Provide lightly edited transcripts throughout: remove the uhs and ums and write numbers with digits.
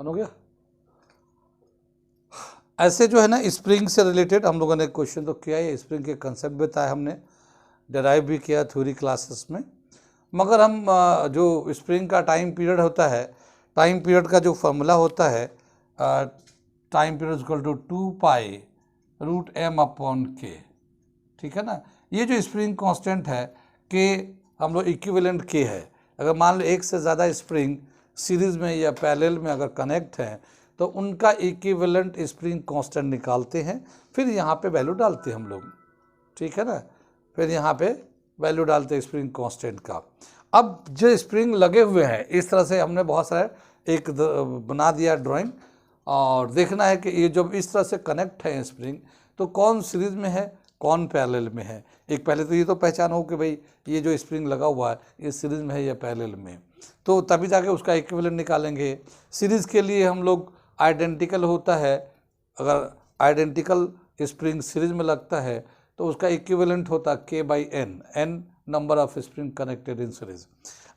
On हो गया। ऐसे जो है ना स्प्रिंग से रिलेटेड हम लोगों ने क्वेश्चन तो किया है, स्प्रिंग के कंसेप्ट बताया हमने, डेराइव भी किया थ्योरी क्लासेस में। मगर हम जो स्प्रिंग का टाइम पीरियड होता है, टाइम पीरियड का जो फॉर्मूला होता है, time period equal to 2π√m/k, ठीक है ना। ये जो स्प्रिंग कांस्टेंट है के हम लोग इक्विवेलेंट के है। अगर मान लो एक से ज़्यादा स्प्रिंग सीरीज में या पैरेलल में अगर कनेक्ट हैं तो उनका इक्विवेलेंट स्प्रिंग कांस्टेंट निकालते हैं, फिर यहाँ पे वैल्यू डालते हैं हम लोग, ठीक है ना। फिर यहाँ पे वैल्यू डालते हैं स्प्रिंग कांस्टेंट का। अब जो स्प्रिंग लगे हुए हैं इस तरह से हमने बहुत सारे एक बना दिया ड्राइंग, और देखना है कि ये जब इस तरह से कनेक्ट है स्प्रिंग तो कौन सीरीज में है कौन पैरेलल में है। एक पहले तो ये तो पहचान हो कि भाई ये जो स्प्रिंग लगा हुआ है ये सीरीज में है या पैरेलल में, तो तभी जाके उसका इक्विवेलेंट निकालेंगे। सीरीज के लिए हम लोग आइडेंटिकल होता है, अगर आइडेंटिकल स्प्रिंग सीरीज में लगता है तो उसका इक्विवेलेंट होता k/n, n number of spring connected in series.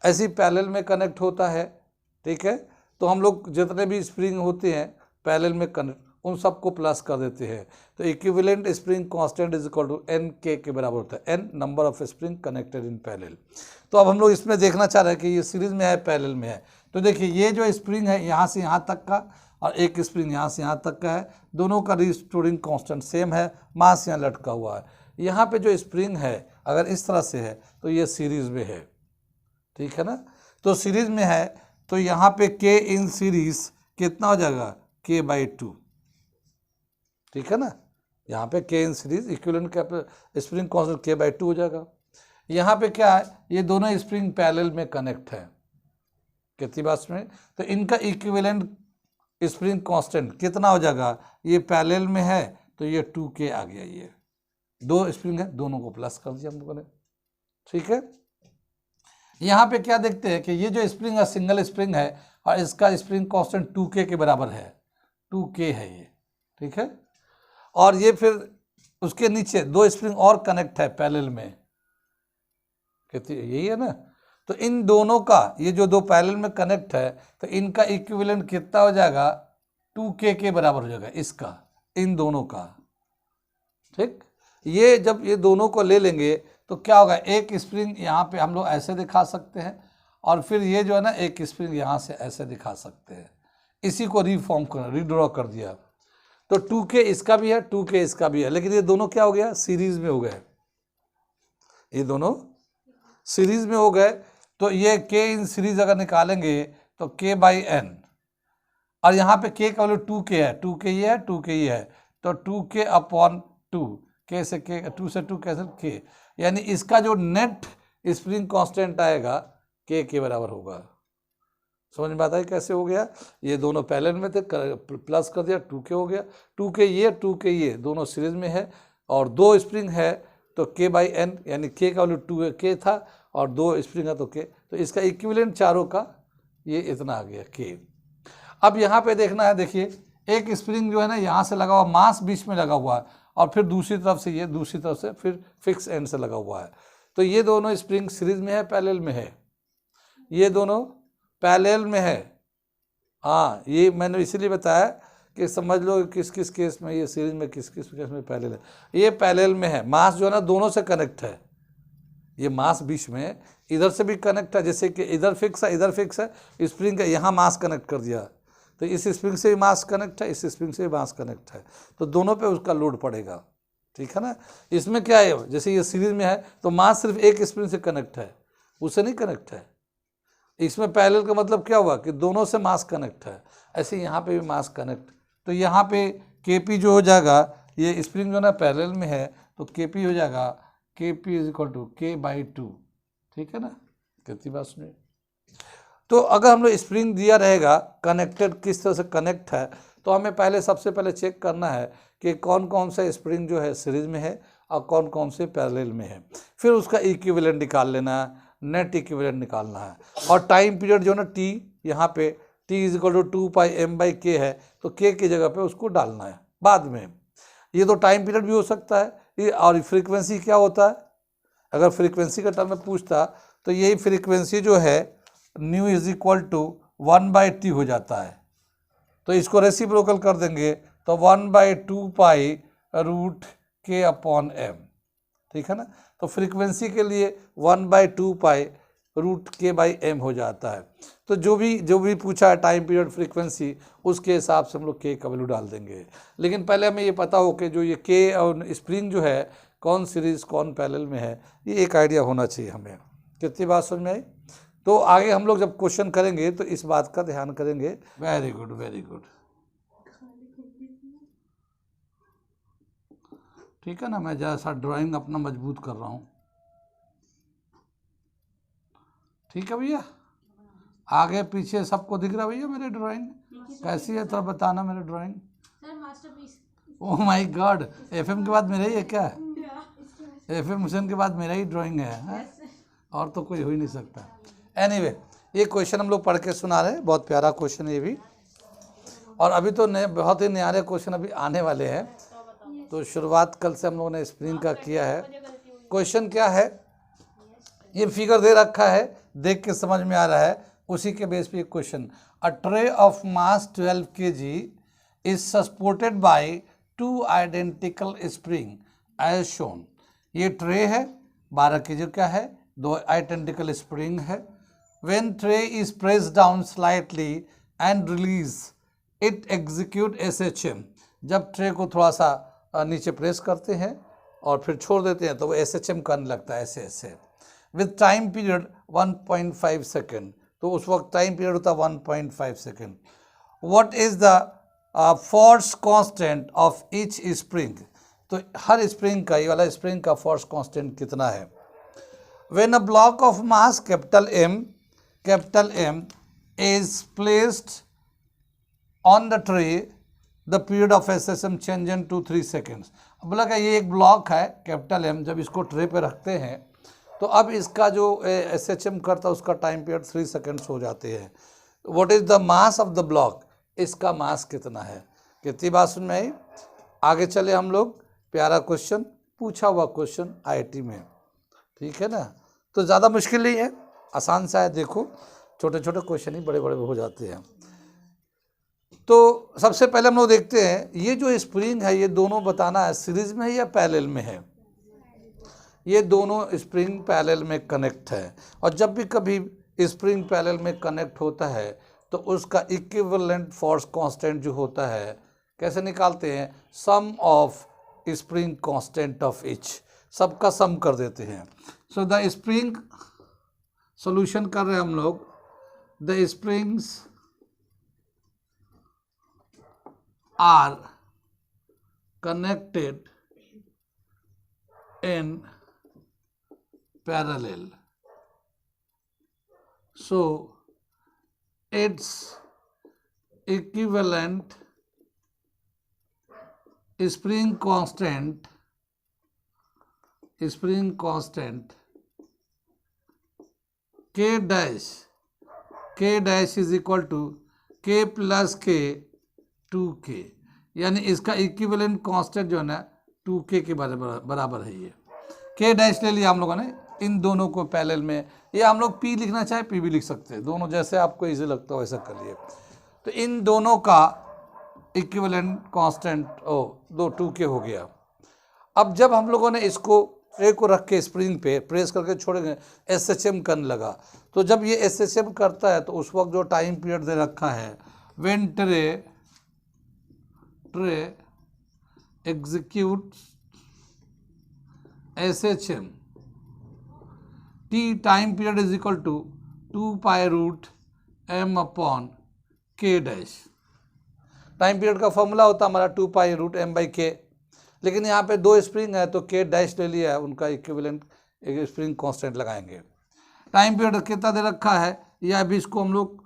ऐसी पैरेलल में कनेक्ट होता है, ठीक है। तो हम लोग जितने भी स्प्रिंग होते हैं पैरेलल में कनेक्ट उन सबको प्लस कर देते हैं, तो equivalent spring constant is equal to nk के बराबर होता है, n number of spring connected in parallel. तो अब हम लोग इसमें देखना चाह रहे हैं कि ये सीरीज में है पैरेलल में है। तो देखिए ये जो स्प्रिंग है यहाँ से यहाँ तक का और एक स्प्रिंग यहाँ से यहाँ तक का है, दोनों का रिस्टोरिंग कांस्टेंट सेम है, मास यहाँ लटका हुआ है। यहाँ पे जो स्प्रिंग है अगर इस तरह से है तो ये सीरीज में है, ठीक है ना। तो सीरीज में है तो यहाँ पे k इन सीरीज कितना हो जाएगा k/2, ठीक है ना। यहाँ पे k इन सीरीज इक्विवेलेंट का स्प्रिंग कांस्टेंट k/2 हो जाएगा। यहाँ पे क्या है, ये दोनों स्प्रिंग पैरेलल में कनेक्ट है, कितनी बात में, तो इनका इक्विवेलेंट स्प्रिंग कांस्टेंट कितना हो जाएगा, ये पैरेलल में है तो ये 2k आ गया। ये दो स्प्रिंग है दोनों को प्लस कर दिया हम लोगों ने, ठीक है। यहाँ पे क्या देखते हैं कि ये जो स्प्रिंग है सिंगल स्प्रिंग है और इसका स्प्रिंग कांस्टेंट 2k के बराबर है, 2k है ये, ठीक है। और ये फिर उसके नीचे दो स्प्रिंग और कनेक्ट है पैरेलल में, कितनी यही है ना। तो इन दोनों का ये जो दो पैरेलल में कनेक्ट है तो इनका इक्विवेलेंट कितना हो जाएगा, 2k के बराबर हो जाएगा इसका, इन दोनों का, ठीक। ये जब ये दोनों को ले लेंगे तो क्या होगा, एक स्प्रिंग यहाँ पे हम लोग ऐसे दिखा सकते हैं और फिर ये जो है ना एक स्प्रिंग यहाँ से ऐसे दिखा सकते हैं। इसी को रीफॉर्म कर रीड्रॉ कर दिया तो 2k इसका भी है 2k इसका भी है, लेकिन ये दोनों क्या हो गया, सीरीज में हो गए, ये दोनों सीरीज में हो गए। तो ये k इन सीरीज अगर निकालेंगे तो k/n, और यहाँ पे k का वैल्यू 2k है, 2k ये है 2k ये है, तो 2k/2, k से k 2 से 2 कैंसिल k, यानी इसका जो नेट स्प्रिंग कांस्टेंट आएगा k के बराबर होगा। समझ में आता है कैसे हो गया, ये दोनों पैरेलल में थे प्लस कर दिया 2k हो गया, 2k ये दोनों सीरीज में है और दो स्प्रिंग है तो k/n, यानी k का वैल्यू 2k था और दो स्प्रिंग है तो k, तो इसका इक्विवेलेंट चारों का ये इतना आ गया k। अब यहाँ पे देखना है, देखिए एक स्प्रिंग जो है ना यहाँ से लगा हुआ, मास बीच में लगा हुआ है और फिर दूसरी तरफ से ये, दूसरी तरफ से फिर फिक्स एंड से लगा हुआ है। तो ये दोनों स्प्रिंग सीरीज में है पैरेलल में है, ये दोनों पैरेलल में है। हाँ ये मैंने इसीलिए बताया कि समझ लो किस किस केस में ये सीरीज में, किस किस केस में पैरेलल है। ये पैरेलल में है, मास जो है ना दोनों से कनेक्ट है, ये मास बीच में इधर से भी कनेक्ट है, जैसे कि इधर फिक्स है इधर फिक्स है, स्प्रिंग का यहाँ मास कनेक्ट कर दिया तो इस स्प्रिंग से भी मास कनेक्ट है, इस स्प्रिंग से भी मास कनेक्ट है, तो दोनों पे उसका लोड पड़ेगा, ठीक है ना। इसमें क्या है, जैसे ये सीरीज में है तो मास सिर्फ एक स्प्रिंग से कनेक्ट है, उससे नहीं कनेक्ट है। इसमें पैरेलल का मतलब क्या हुआ कि दोनों से मास कनेक्ट है, ऐसे यहाँ पे भी मास कनेक्ट, तो यहाँ पे kp जो हो जाएगा, ये स्प्रिंग जो ना पैरेलल में है तो kp हो जाएगा kp is equal to k/2, ठीक है ना, कितनी बात सुनिए। तो अगर हम लोग स्प्रिंग दिया रहेगा कनेक्टेड, किस तरह से कनेक्ट है, तो हमें सबसे पहले चेक करना है कि कौन कौन सा स्प्रिंग जो है सीरीज में है और कौन कौन से पैरेलल में है, फिर उसका इक्विवेलेंट निकाल लेना है, नेट इक्विवेलेंट निकालना है। और टाइम पीरियड जो है ना t, यहाँ पे t is equal to 2πm/k है तो k की जगह पे उसको डालना है बाद में। ये तो टाइम पीरियड भी हो सकता है ये, और फ्रीक्वेंसी क्या होता है, अगर फ्रीक्वेंसी का टर्म में पूछता तो यही फ्रीक्वेंसी जो है new is equal to 1/t हो जाता है, तो इसको रेसिप्रोकल कर देंगे तो 1/2 पाई रूट के अपॉन एम, ठीक है ना। तो फ्रीक्वेंसी के लिए 1/2 पाई रूट के बाई एम हो जाता है। तो जो भी पूछा है टाइम पीरियड फ्रीक्वेंसी, उसके हिसाब से हम लोग के का वैल्यू डाल देंगे। लेकिन पहले हमें ये पता हो कि जो ये के और स्प्रिंग जो है कौन सीरीज कौन पैरेलल में है, ये एक आइडिया होना चाहिए हमें। कितनी बात समझ में आई? तो आगे हम लोग जब क्वेश्चन करेंगे तो इस बात का ध्यान करेंगे। वेरी गुड, वेरी गुड, ठीक है ना। मैं जैसा ड्राइंग अपना मजबूत कर रहा हूँ, ठीक है भैया। आगे पीछे सबको दिख रहा भैया मेरी ड्राइंग कैसी है? थोड़ा बताना मेरी drawing. Oh my God, FM के बाद मेरा ही है क्या? एफएम हुसैन के बाद मेरा ही ड्राइंग है? और तो कोई हो ही नहीं सकता। एनीवे, ये क्वेश्चन हम लोग पढ़ के सुना रहे हैं, बहुत प्यारा क्वेश्चन है ये भी। और अभी तो नए बहुत ही न्यारे क्वेश्चन अभी आने वाले हैं। तो शुरुआत कल से हम लोगों ने स्प्रिंग का किया है। क्वेश्चन क्या है, ये फिगर दे रखा है, देख के समझ में आ रहा है, उसी के बेस पे question. A tray of mass 12 kg is supported by 2 identical spring as shown. ये ट्रे है 12 kg का है, 2 आइडेंटिकल स्प्रिंग है। When tray is press down slightly and release it execute SHM। जब ट्रे को थोड़ा सा नीचे प्रेस करते हैं और फिर छोड़ देते हैं तो वो SHM करने लगता है ऐसे ऐसे। विथ टाइम पीरियड 1.5 सेकेंड, तो उस वक्त टाइम पीरियड होता है 1.5 second. What is the force constant of each spring. तो हर स्प्रिंग का, ये वाला स्प्रिंग का फोर्स कांस्टेंट कितना है। When a block of mass capital M is placed on the tray the period of SHM change to 3 seconds. बोला कि ये एक ब्लॉक है कैपिटल M, जब इसको ट्रे पे रखते हैं तो अब इसका जो SHM करता है उसका टाइम पीरियड 3 सेकेंड्स हो जाते हैं। What is the mass of the block, इसका मास कितना है। कितनी बात सुन में आई? आगे चले हम लोग। प्यारा क्वेश्चन, पूछा हुआ क्वेश्चन IIT में, ठीक है ना। तो ज़्यादा मुश्किल नहीं है, आसान सा है। देखो छोटे छोटे क्वेश्चन ही बड़े बड़े हो जाते हैं। तो सबसे पहले हम लोग देखते हैं, ये जो स्प्रिंग है ये दोनों बताना है सीरीज में है या पैरेलल में है। ये दोनों स्प्रिंग पैरेलल में कनेक्ट है, और जब भी कभी स्प्रिंग पैरेलल में कनेक्ट होता है तो उसका इक्विवेलेंट फोर्स कांस्टेंट जो होता है कैसे निकालते हैं, sum of spring constant of each, सबका सम कर देते हैं। सो द स्प्रिंग, सॉल्यूशन कर रहे हैं हम लोग, the springs are connected in parallel, so its equivalent spring constant K dash is equal to K plus K 2K, यानी इसका इक्विवेलेंट कांस्टेंट जो है ना 2K के बराबर है। ये K डैश ले लिया हम लोगों ने, इन दोनों को पैरेलल में, या हम लोग P लिखना चाहे P भी लिख सकते हैं, दोनों जैसे आपको इजी लगता हो वैसा कर लिए। तो इन दोनों का इक्विवेलेंट कांस्टेंट 2K हो गया। अब जब हम लोगों ने इसको ट्रे को रख के स्प्रिंग पे प्रेस करके छोड़ेंगे, SHM करने लगा। तो जब ये SHM करता है तो उस वक्त जो टाइम पीरियड दे रखा है, when tray executes SHM, T time period is equal to 2 pi root M upon K dash। Time period का फॉर्मूला होता है हमारा 2 pi root M by K, लेकिन यहाँ पे 2 स्प्रिंग है तो K डैश ले लिया है, उनका इक्विवेलेंट एक स्प्रिंग कांस्टेंट लगाएंगे। टाइम पीरियड कितना दे रखा है, या अभी इसको हम लोग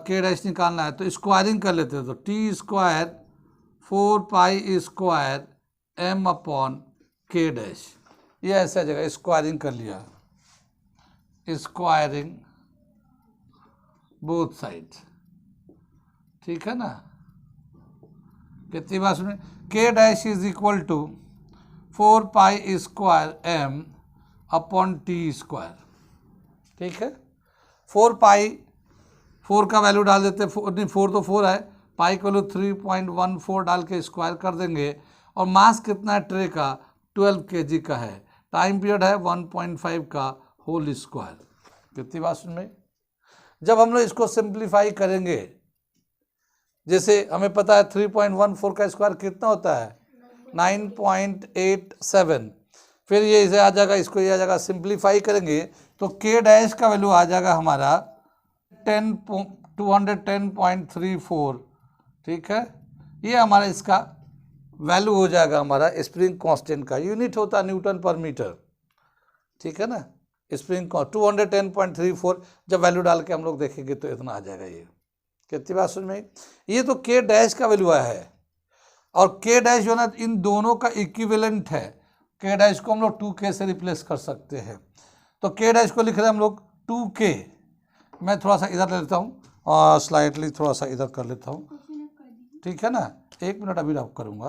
K डैश निकालना है तो स्क्वायरिंग कर लेते हैं। तो T square 4 pi square M upon K dash, ये ऐसा जगह स्क्वायरिंग कर लिया, स्क्वायरिंग बोथ साइड, ठीक है ना। कितनी बात सुनिए, K dash is equal to 4 pi square M upon T square, ठीक है। 4 pi, 4 का वैल्यू डाल देते हैं, 4 तो 4 है, पाई को 3.14 डाल के स्क्वायर कर देंगे, और मास कितना है ट्रे का, 12 kg का है, टाइम पीरियड है 1.5 का होल स्क्वायर। कितनी बात सुन में। जब हम लोग इसको सिंप्लीफाई करेंगे, जैसे हमें पता है 3.14 का स्क्वायर कितना होता है 9.87, फिर ये इसे आ जाएगा, इसको ये आ जाएगा, सिंप्लीफाई करेंगे तो के डैश का वैल्यू आ जाएगा हमारा 210.34। ठीक है, ये हमारा इसका वैल्यू हो जाएगा हमारा स्प्रिंग कांस्टेंट का। यूनिट होता है न्यूटन पर मीटर। ठीक है ना, स्प्रिंग 210.34 जब वैल्यू डाल के हम लोग देखेंगे तो इतना आ जाएगा। ये कितनी बात समझ में। ये तो के डैश का वैल्यू आया है, और के डैश जो ना इन दोनों का इक्विवेलेंट है। के डैश को हम लोग 2k से रिप्लेस कर सकते हैं, तो के डैश को लिख रहे हैं हम लोग 2k। मैं थोड़ा सा इधर ले लेता हूँ और स्लाइटली थोड़ा सा इधर कर लेता हूँ। ठीक है ना, 1 मिनट अभी रब करूँगा।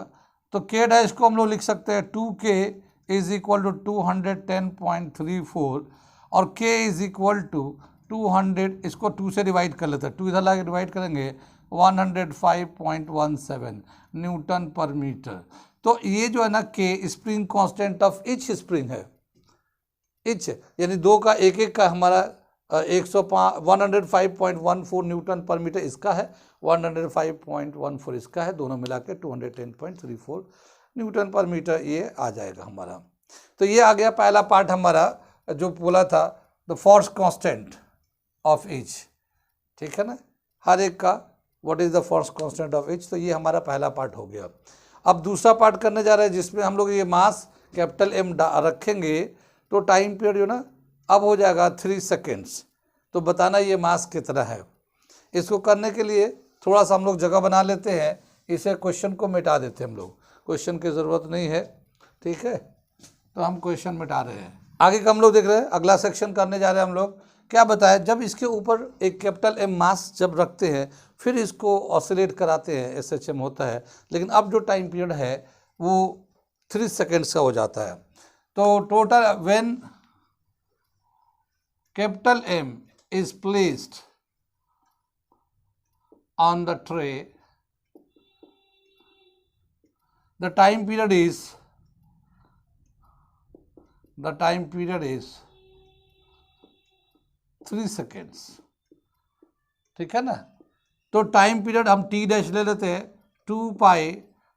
तो के डैश को हम लोग लिख सकते हैं 2k इज इक्वल टू 210.34, और k इज इक्वल टू 200, इसको 2 से डिवाइड कर लेते हैं, 2 इधर ला के डिवाइड करेंगे 105.17 न्यूटन पर मीटर। तो ये जो है ना के spring constant of each spring है। ईच यानी दो का एक एक का हमारा 105.14 न्यूटन पर मीटर इसका है, 105.14 इसका है, दोनों मिला के 210.34 न्यूटन पर मीटर ये आ जाएगा हमारा। तो ये आ गया पहला पार्ट हमारा जो बोला था, the force constant of each. ठीक है ना, हर एक का what is the force constant of each. तो ये हमारा पहला पार्ट हो गया। अब दूसरा पार्ट करने जा रहे हैं जिसमें हम लोग ये मास कैपिटल M रखेंगे, तो टाइम पीरियड जो ना अब हो जाएगा 3 सेकेंड्स। तो बताना ये मास कितना है। इसको करने के लिए थोड़ा सा हम लोग जगह बना लेते हैं, इसे क्वेश्चन को मिटा देते हैं हम लोग, क्वेश्चन की ज़रूरत नहीं है। ठीक है, तो हम क्वेश्चन मिटा रहे हैं। आगे का हम लोग देख रहे हैं, अगला सेक्शन करने जा रहे हैं हम लोग। क्या बताया, जब इसके ऊपर एक कैपिटल M मास जब रखते हैं फिर इसको ऑसिलेट कराते हैं, SHM होता है, लेकिन अब जो टाइम पीरियड है वो 3 सेकेंड्स का हो जाता है। तो total when capital M is placed on the tray, the time period is 3 seconds। ठीक है ना, तो टाइम पीरियड हम t डैश ले लेते हैं 2 पाई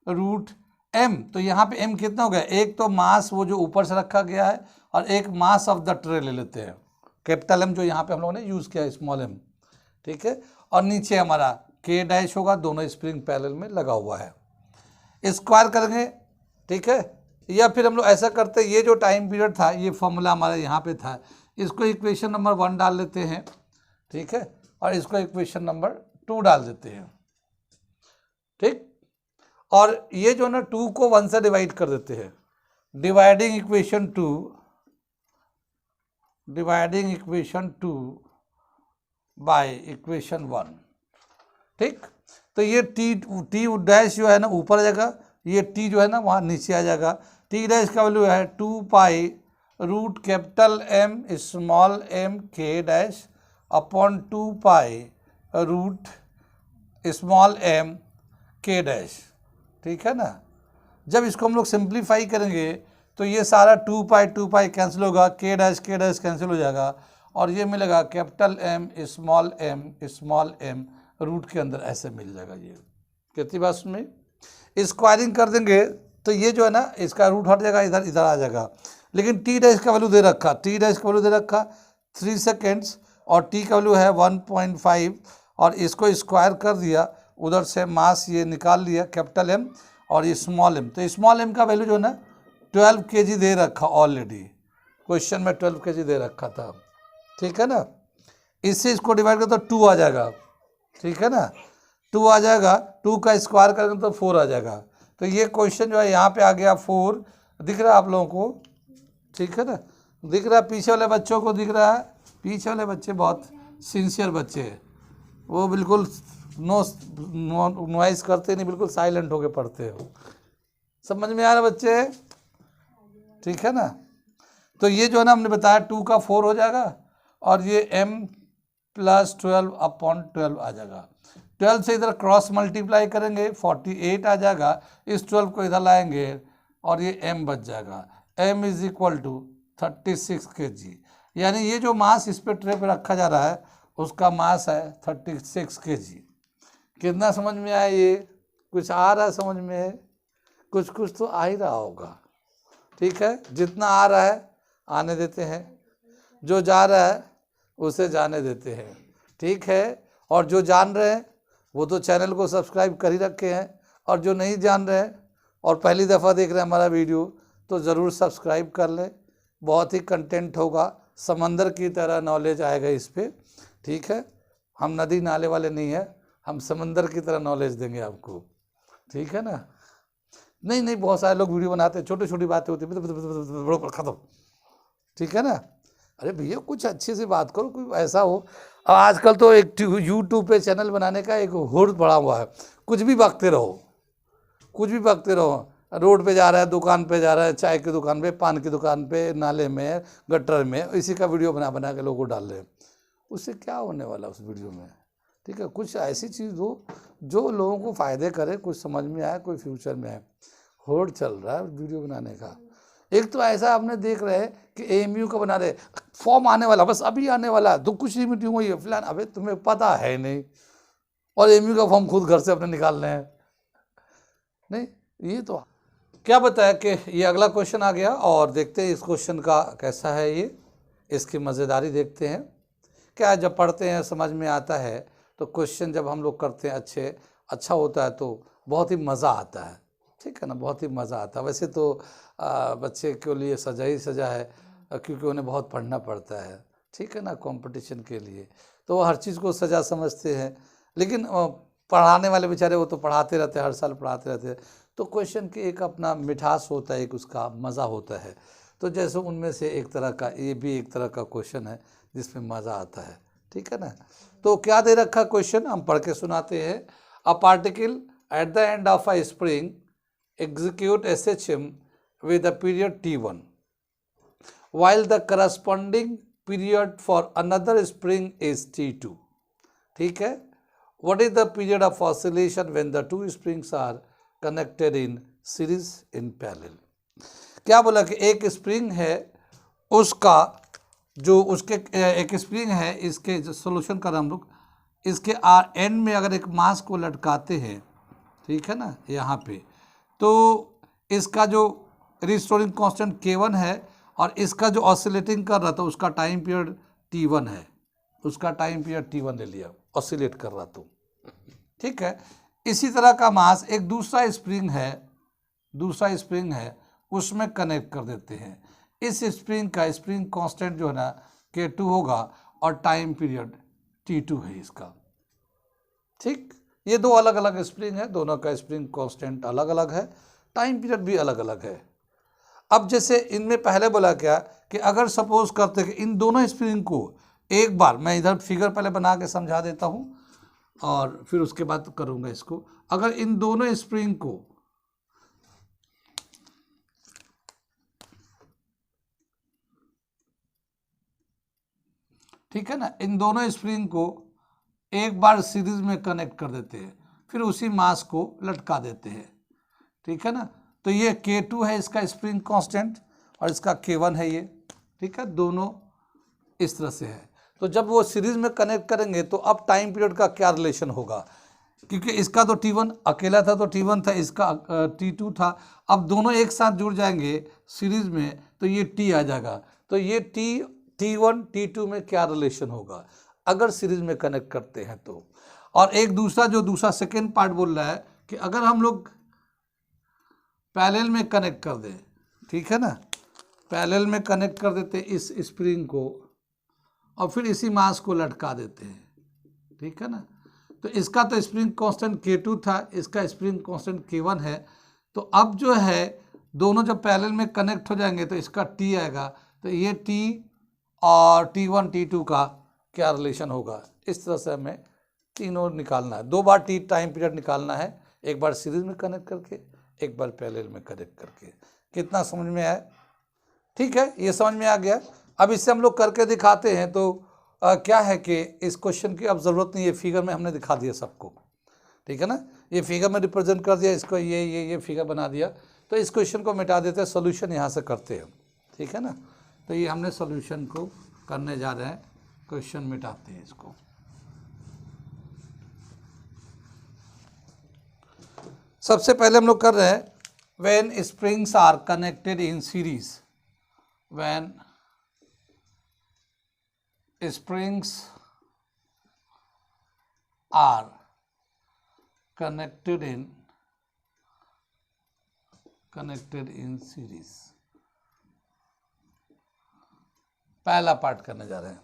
रूट m। तो यहाँ पे m कितना हो गया, एक तो मास वो जो ऊपर से रखा गया है, और एक मास ऑफ द ट्रे ले लेते हैं, कैपिटल M जो यहाँ पे हम लोगों ने यूज़ किया है, स्मॉल m। ठीक है, और नीचे हमारा k डैश होगा, दोनों स्प्रिंग पैरेलल में लगा हुआ है, स्क्वायर करेंगे। ठीक है, या फिर हम लोग ऐसा करते हैं, ये जो टाइम पीरियड था ये फॉर्मूला हमारा यहाँ पे था, इसको इक्वेशन नंबर 1 डाल लेते हैं। ठीक है, और इसको इक्वेशन नंबर 2 डाल देते हैं। ठीक, और ये जो ना 2 को 1 से डिवाइड कर देते हैं, डिवाइडिंग इक्वेशन 2 बाय इक्वेशन 1। ठीक, तो ये टी डैश जो है ना ऊपर आ जाएगा, ये टी जो है ना वहाँ नीचे आ जाएगा। टी डैश का वैल्यू है 2 pi root capital M small m k dash upon 2 pi root small m k dash. ठीक है ना, जब इसको हम लोग सिंप्लीफाई करेंगे तो ये सारा 2 पाई कैंसिल होगा, k डैश कैंसिल हो जाएगा, और ये मिलेगा capital M small m root के अंदर ऐसे मिल जाएगा। ये कितनी बात सुन, स्क्वायरिंग कर देंगे तो ये जो है ना इसका रूट हट जाएगा, इधर आ जाएगा। लेकिन टी डैश का वैल्यू दे रखा, 3 सेकेंड्स, और टी का वैल्यू है 1.5, और इसको स्क्वायर कर दिया, उधर से मास ये निकाल लिया कैपिटल M और ये स्मॉल m। तो स्मॉल m का वैल्यू जो है ना 12 kg दे रखा ऑलरेडी, क्वेश्चन में 12 kg दे रखा था। ठीक है ना, इससे इसको डिवाइड कर तो 2 आ जाएगा। ठीक है ना, 2 आ जाएगा, 2 का स्क्वायर करेंगे तो 4 आ जाएगा। तो ये क्वेश्चन जो है यहाँ पे आ गया 4। दिख रहा है आप लोगों को? ठीक है ना, दिख रहा है, पीछे वाले बच्चों को दिख रहा है? पीछे वाले बच्चे बहुत सिंसियर बच्चे हैं, वो बिल्कुल नॉइस करते नहीं, बिल्कुल साइलेंट होके पढ़ते हो। समझ में आ रहा बच्चे? ठीक है ना, तो ये जो है ना हमने बताया 2 का 4 हो जाएगा, और ये m + 12 अपॉन 12 आ जाएगा। 12 से इधर क्रॉस मल्टीप्लाई करेंगे 48 आ जाएगा, इस 12 को इधर लाएंगे और ये m बच जाएगा। m is equal to 36 kg, यानी ये जो मास इस पे ट्रे पे रखा जा रहा है उसका मास है 36 kg। कितना समझ में आया? ये कुछ आ रहा है समझ में? कुछ कुछ तो आ ही रहा होगा। ठीक है, जितना आ रहा है आने देते हैं, जो जा रहा है उसे जाने देते हैं। ठीक है, और जो जान रहे हैं वो तो चैनल को सब्सक्राइब कर ही रखे हैं, और जो नहीं जान रहे हैं और पहली दफ़ा देख रहे हैं हमारा वीडियो तो ज़रूर सब्सक्राइब कर लें। बहुत ही कंटेंट होगा, समंदर की तरह नॉलेज आएगा इस पर। ठीक है, हम नदी नाले वाले नहीं हैं, हम समंदर की तरह नॉलेज देंगे आपको। ठीक है ना? नहीं नहीं, बहुत सारे लोग वीडियो बनाते हैं, छोटी छोटी बातें होती है ख़त्म। ठीक है ना? अरे भैया कुछ अच्छे से बात करो, कोई ऐसा हो। और आजकल तो एक यूट्यूब पे चैनल बनाने का एक हुर्द पड़ा हुआ है, कुछ भी बकते रहो, कुछ भी बकते रहो। रोड पे जा रहा है, दुकान पे जा रहा है, चाय की दुकान पे, पान की दुकान पे, नाले में, गटर में, इसी का वीडियो बना बना के लोगों को डाल रहे हैं। उससे क्या होने वाला उस वीडियो में? ठीक है, कुछ ऐसी चीज़ हो जो लोगों को फ़ायदे करे, कुछ समझ में आए, कोई फ्यूचर में आए। होड़ चल रहा है वीडियो बनाने का। एक तो ऐसा आपने देख रहे हैं कि एएमयू का बना रहे, फॉर्म आने वाला, बस अभी आने वाला, तो कुछ ही मीटिंग हुई है फिलहाल, अबे तुम्हें पता है नहीं, और एएमयू का फॉर्म खुद घर से अपने निकाल रहे हैं। नहीं, ये तो क्या बताया कि ये अगला क्वेश्चन आ गया, और देखते हैं इस क्वेश्चन का कैसा है, ये इसकी मज़ेदारी देखते हैं। क्या जब पढ़ते हैं समझ में आता है, तो क्वेश्चन जब हम लोग करते हैं अच्छा होता है तो बहुत ही मज़ा आता है। ठीक है ना, बहुत ही मज़ा आता है। वैसे तो बच्चे के लिए सजा ही सजा है, क्योंकि उन्हें बहुत पढ़ना पड़ता है। ठीक है ना, कंपटीशन के लिए तो वो हर चीज़ को सजा समझते हैं, लेकिन पढ़ाने वाले बेचारे वो तो पढ़ाते रहते हैं, हर साल पढ़ाते रहते हैं। तो क्वेश्चन की एक अपना मिठास होता है, एक उसका मज़ा होता है। तो जैसे उनमें से एक तरह का ये भी एक तरह का क्वेश्चन है जिसमें मज़ा आता है। ठीक है ना? तो क्या दे रखा क्वेश्चन, हम पढ़ के सुनाते हैं। A particle at the end of a spring execute SHM with a period T1 while the corresponding period for another spring is T2. ठीक है, what is the period of oscillation when the two springs are connected in series in parallel? क्या बोला कि एक spring है, उसका जो उसके एक स्प्रिंग है, इसके जो सोल्यूशन कर हम लोग, इसके एंड में अगर एक मास को लटकाते हैं, ठीक है ना, यहाँ पे, तो इसका जो रिस्टोरिंग कांस्टेंट K1 है, और इसका जो ऑसिलेटिंग कर रहा था उसका टाइम पीरियड T1 है, उसका टाइम पीरियड T1 ले लिया, ऑसिलेट कर रहा तो। ठीक है, इसी तरह का मास एक दूसरा स्प्रिंग है, उसमें कनेक्ट कर देते हैं। इस स्प्रिंग का स्प्रिंग कांस्टेंट जो है ना K2 होगा, और टाइम पीरियड T2 है इसका। ठीक, ये दो अलग अलग स्प्रिंग है, दोनों का स्प्रिंग कांस्टेंट अलग अलग है, टाइम पीरियड भी अलग अलग है। अब जैसे इनमें पहले बोला क्या कि अगर सपोज करते कि इन दोनों स्प्रिंग को एक बार, मैं इधर फिगर पहले बना के समझा देता हूँ और फिर उसके बाद करूँगा इसको। अगर इन दोनों स्प्रिंग को ठीक है ना, इन दोनों स्प्रिंग को एक बार सीरीज में कनेक्ट कर देते हैं, फिर उसी मास को लटका देते हैं। ठीक है ना, तो ये K2 है इसका स्प्रिंग कांस्टेंट, और इसका K1 है ये। ठीक है, दोनों इस तरह से है। तो जब वो सीरीज में कनेक्ट करेंगे तो अब टाइम पीरियड का क्या रिलेशन होगा, क्योंकि इसका तो T1 अकेला था तो T1 था, इसका T2 था। अब दोनों एक साथ जुड़ जाएंगे सीरीज में तो ये T आ जाएगा। तो ये T1 T2 में क्या रिलेशन होगा अगर सीरीज में कनेक्ट करते हैं तो। और एक दूसरा सेकेंड पार्ट बोल रहा है कि अगर हम लोग पैरेलल में कनेक्ट कर दें, ठीक है ना, पैरेलल में कनेक्ट कर देते हैं इस स्प्रिंग को, और फिर इसी मास को लटका देते हैं। ठीक है ना, तो इसका तो स्प्रिंग कांस्टेंट K2 था, इसका स्प्रिंग कांस्टेंट K1 है। तो अब जो है दोनों जब पैरेलल में कनेक्ट हो जाएंगे तो इसका T आएगा, तो ये T और T1 T2 का क्या रिलेशन होगा। इस तरह से हमें तीनों निकालना है, दो बार T टाइम पीरियड निकालना है, एक बार सीरीज में कनेक्ट करके, एक बार पैरेलल में कनेक्ट करके। कितना समझ में आया? ठीक है, ये समझ में आ गया। अब इससे हम लोग करके दिखाते हैं। तो क्या है कि इस क्वेश्चन की अब ज़रूरत नहीं है, फिगर में हमने दिखा दिया सबको। ठीक है ना। ये फिगर में रिप्रेजेंट कर दिया इसको, ये फिगर बना दिया। तो इस क्वेश्चन को मिटा देते हैं, सोल्यूशन यहाँ से करते हैं, ठीक है ना। तो ये हमने सोल्यूशन को करने जा रहे हैं, क्वेश्चन मिटाते हैं इसको। सबसे पहले हम लोग कर रहे हैं when springs are connected in series, when springs are connected in series। पहला पार्ट करने जा रहे हैं,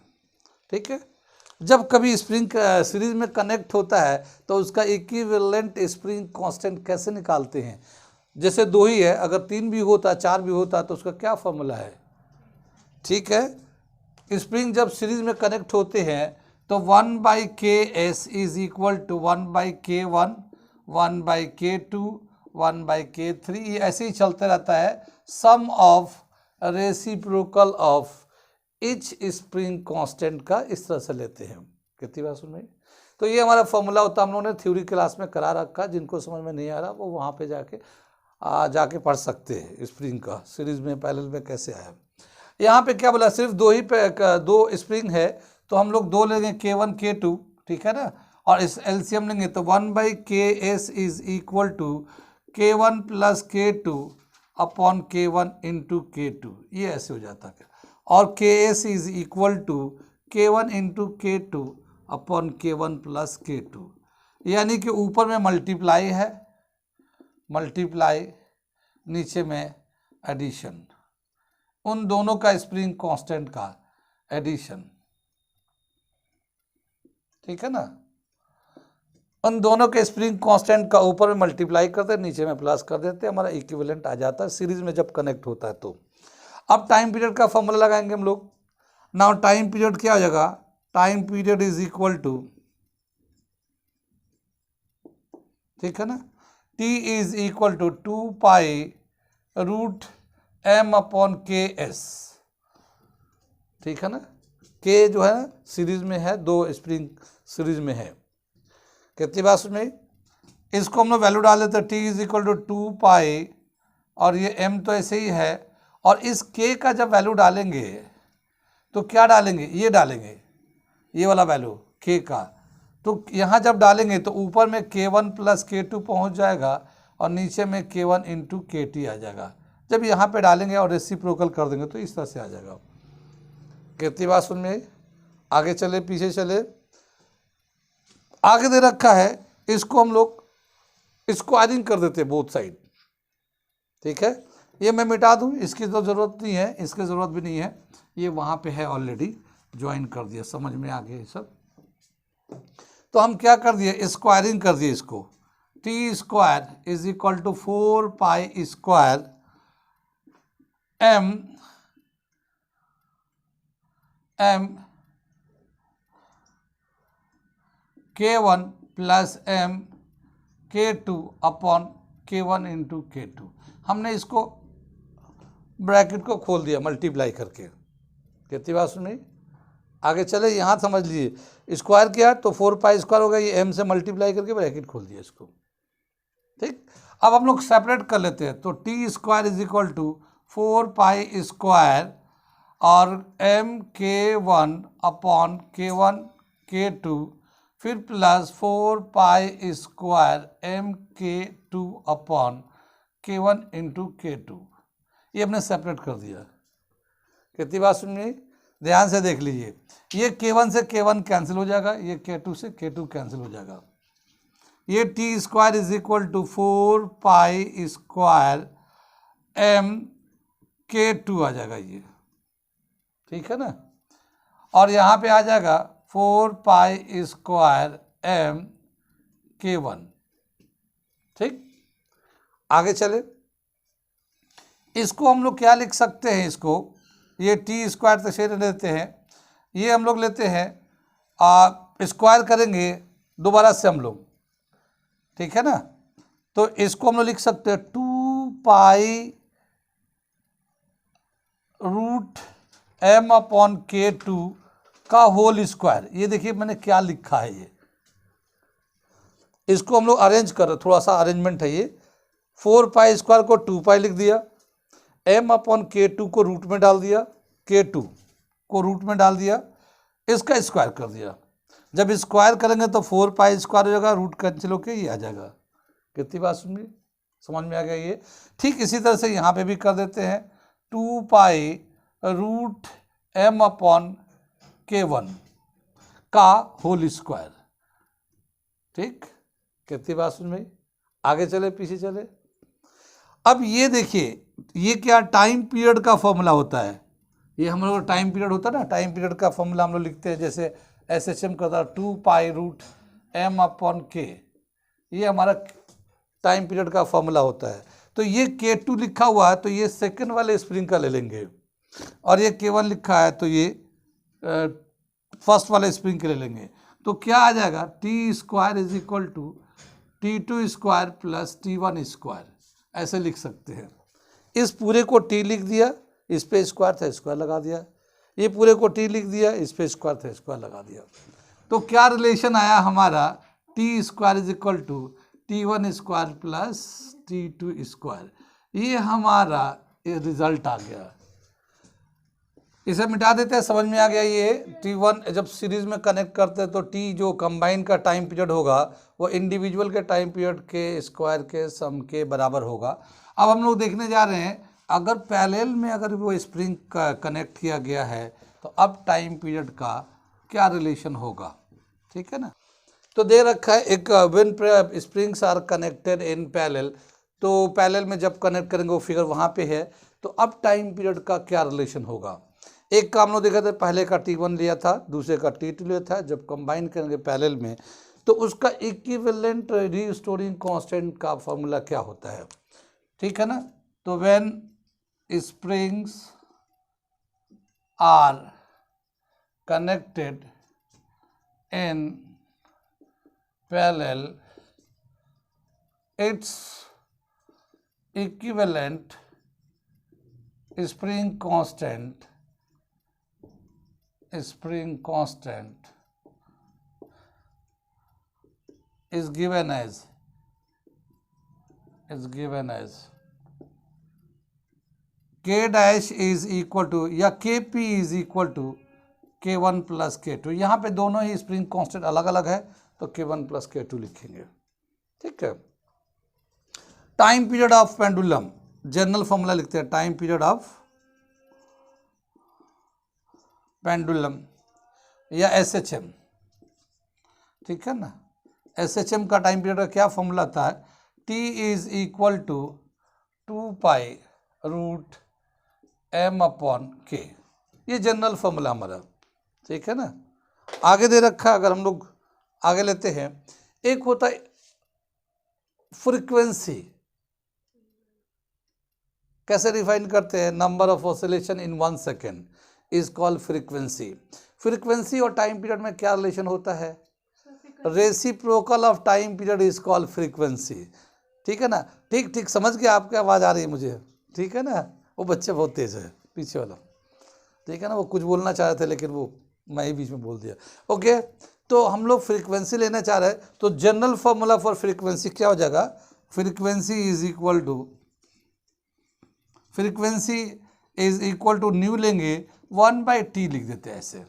ठीक है। जब कभी स्प्रिंग सीरीज में कनेक्ट होता है तो उसका इक्विवेलेंट स्प्रिंग कांस्टेंट कैसे निकालते हैं। जैसे 2 ही है, अगर 3 भी होता, 4 भी होता तो उसका क्या फॉर्मूला है, ठीक है। स्प्रिंग जब सीरीज में कनेक्ट होते हैं तो 1/Ks is equal to 1/K1, 1/K2, 1/K3, ये ऐसे ही चलते रहता है। Sum of reciprocal of each spring constant का इस तरह से लेते हैं। कितनी बात सुन में। तो ये हमारा फॉर्मूला होता है, हम लोगों ने थ्योरी क्लास में करा रखा। जिनको समझ में नहीं आ रहा वो वहाँ पे जाके पढ़ सकते हैं स्प्रिंग का सीरीज में पैरेलल में कैसे आया। यहाँ पे क्या बोला, सिर्फ 2 स्प्रिंग है तो हम लोग 2 लेंगे, K1 K2, ठीक है ना। और इस एलसीएम लेंगे तो 1/Ks is equal to K1 plus K2 upon K1 into K2, ये ऐसे हो जाता है। और Ks is equal to K1 into K2 upon K1 plus K2, यानी कि ऊपर में मल्टीप्लाई है, मल्टीप्लाई, नीचे में एडिशन, उन दोनों का स्प्रिंग कांस्टेंट का एडिशन, ठीक है ना। उन दोनों के स्प्रिंग कांस्टेंट का ऊपर में मल्टीप्लाई करते हैं, नीचे में प्लस कर देते हैं, हमारा इक्विवेलेंट आ जाता है सीरीज में जब कनेक्ट होता है तो। अब टाइम पीरियड का फॉर्मूला लगाएंगे हम लोग। नाउ टाइम पीरियड क्या हो जाएगा, time period is equal to, ठीक है ना, T is equal to 2π√m upon Ks, ठीक है ना। K जो है सीरीज में है, 2 स्प्रिंग सीरीज में है। कितनी बात में, इसको हम लोग वैल्यू डाल देते हैं, T इज इक्वल टू 2π और ये m तो ऐसे ही है। और इस K का जब वैल्यू डालेंगे तो क्या डालेंगे, ये डालेंगे, ये वाला वैल्यू K का। तो यहाँ जब डालेंगे तो ऊपर में K1 प्लस K2 पहुँच जाएगा और नीचे में K1 इंटू KT आ जाएगा। जब यहाँ पे डालेंगे और रेसिप्रोकल कर देंगे तो इस तरह से आ जाएगा। कितनी बात सुन में, आगे चले पीछे चले, आगे दे रखा है, इसको हम लोग स्क्वायरिंग कर देते हैं बोथ साइड, ठीक है। ये मैं मिटा दूँ, इसकी तो ज़रूरत नहीं है, इसकी ज़रूरत भी नहीं है, ये वहाँ पे है ऑलरेडी, ज्वाइन कर दिया, समझ में आ गया ये सब। तो हम क्या कर दिए, स्क्वायरिंग कर दिए इसको। T square is equal to 4π square m K1 plus m K2 upon K1 into K2। हमने इसको ब्रैकेट को खोल दिया मल्टीप्लाई करके। कितनी बात सुनी, आगे चले, यहाँ समझ लीजिए स्क्वायर किया तो 4π स्क्वायर हो गया, ये m से मल्टीप्लाई करके ब्रैकेट खोल दिया इसको, ठीक। अब हम लोग सेपरेट कर लेते हैं, तो T square is equal to 4π square और MK1 अपॉन K1 K2 फिर plus 4π square MK2 upon K1 into K2, ये हमने सेपरेट कर दिया। कितनी बात सुनिए, ध्यान से देख लीजिए, ये K1 से K1 कैंसिल हो जाएगा, ये K2 से K2 कैंसिल हो जाएगा। ये T square is equal to 4π square MK2 आ जाएगा ये, ठीक है ना। और यहाँ पे आ जाएगा 4π स्क्वायर MK1, ठीक। आगे चले, इसको हम लोग क्या लिख सकते हैं, इसको ये T स्क्वायर से शेयर लेते हैं, ये हम लोग लेते हैं स्क्वायर करेंगे दोबारा से हम लोग, ठीक है ना। तो इसको हम लोग लिख सकते हैं 2π√m अपॉन K2 का होल स्क्वायर। ये देखिए मैंने क्या लिखा है, ये इसको हम लोग अरेंज कर रहे, थोड़ा सा अरेंजमेंट है ये। 4π² को 2π लिख दिया, m/k2 को रूट में डाल दिया, k2 को रूट में डाल दिया, इसका स्क्वायर कर दिया। जब स्क्वायर करेंगे तो 4π² हो जाएगा, रूट कैंसिल होके ये आ जाएगा। कितनी बात सुनिए, समझ में आ गया ये। ठीक इसी तरह से यहाँ पे भी कर देते हैं, 2π√m/k1 का होल स्क्वायर। ठीक, कितनी बात सुन में, आगे चले पीछे चले। अब ये देखिए, ये क्या टाइम पीरियड का फॉर्मूला होता है, ये हम लोग टाइम पीरियड होता है ना, टाइम पीरियड का फॉर्मूला हम लोग लिखते हैं, जैसे SHM करता है 2π√m/k, ये हमारा टाइम पीरियड का फॉर्मूला होता है। तो ये k2 लिखा हुआ है तो ये सेकंड वाले स्प्रिंग का ले लेंगे, और ये k1 लिखा है तो ये फर्स्ट वाले स्प्रिंग के ले लेंगे। तो क्या आ जाएगा, t² = t2² + t1², ऐसे लिख सकते हैं। इस पूरे को t लिख दिया, इस पे स्क्वायर था स्क्वायर लगा दिया, ये पूरे को t लिख दिया, इस पे स्क्वायर था स्क्वायर लगा दिया। तो क्या रिलेशन आया हमारा, t² = t1² + t2², ये हमारा ये रिजल्ट आ गया। इसे मिटा देते हैं, समझ में आ गया। ये t1 जब सीरीज में कनेक्ट करते हैं तो t जो कंबाइन का टाइम पीरियड होगा वो इंडिविजुअल के टाइम पीरियड के स्क्वायर के सम के बराबर होगा। अब हम लोग देखने जा रहे हैं, अगर पैरेलल में अगर वो स्प्रिंग का कनेक्ट किया गया है तो अब टाइम पीरियड का क्या रिलेशन होगा, ठीक है ना। तो दे रखा है एक when springs are connected in parallel, तो पैरेलल में जब कनेक्ट करेंगे वो फिगर वहाँ पे है। तो अब टाइम पीरियड का क्या रिलेशन होगा, एक का हम लोग देखा था, पहले का t1 लिया था, दूसरे का t2 लिया था, जब कंबाइन करेंगे पैरेलल में तो उसका इक्विवेलेंट रीस्टोरिंग कांस्टेंट का फॉर्मूला क्या होता है, ठीक है ना। तो when springs are connected in parallel, its equivalent spring constant is given as k dash is equal to या kp is equal to k1 + k2। यहाँ पे दोनों ही स्प्रिंग कांस्टेंट अलग अलग है तो k1 + k2 लिखेंगे, ठीक है। Time period of pendulum, general formula लिखते हैं, टाइम पीरियड ऑफ पेंडुलम या SHM, ठीक है ना। SHM का टाइम पीरियड का क्या फॉर्मूला आता है, t is equal to 2π√m/k, ये जनरल फॉर्मूला हमारा, ठीक है ना। आगे दे रखा, अगर हम लोग आगे लेते हैं, एक होता है फ्रीक्वेंसी, कैसे डिफाइन करते हैं, number of oscillation in 1 second is called frequency. Frequency और टाइम पीरियड में क्या रिलेशन होता है, reciprocal of time period is called frequency, ठीक है ना। ठीक ठीक समझ के आपकी आवाज़ आ रही है मुझे, ठीक है ना। वो बच्चे बहुत तेज़ है पीछे वाला, ठीक है ना, वो कुछ बोलना चाह रहे थे लेकिन वो मैं ही बीच में बोल दिया। ओके, तो हम लोग फ्रीक्वेंसी लेना चाह रहे हैं, तो जनरल फॉर्मूला फॉर फ्रीक्वेंसी क्या हो जाएगा, frequency is equal to nu लेंगे 1/t लिख देते हैं ऐसे।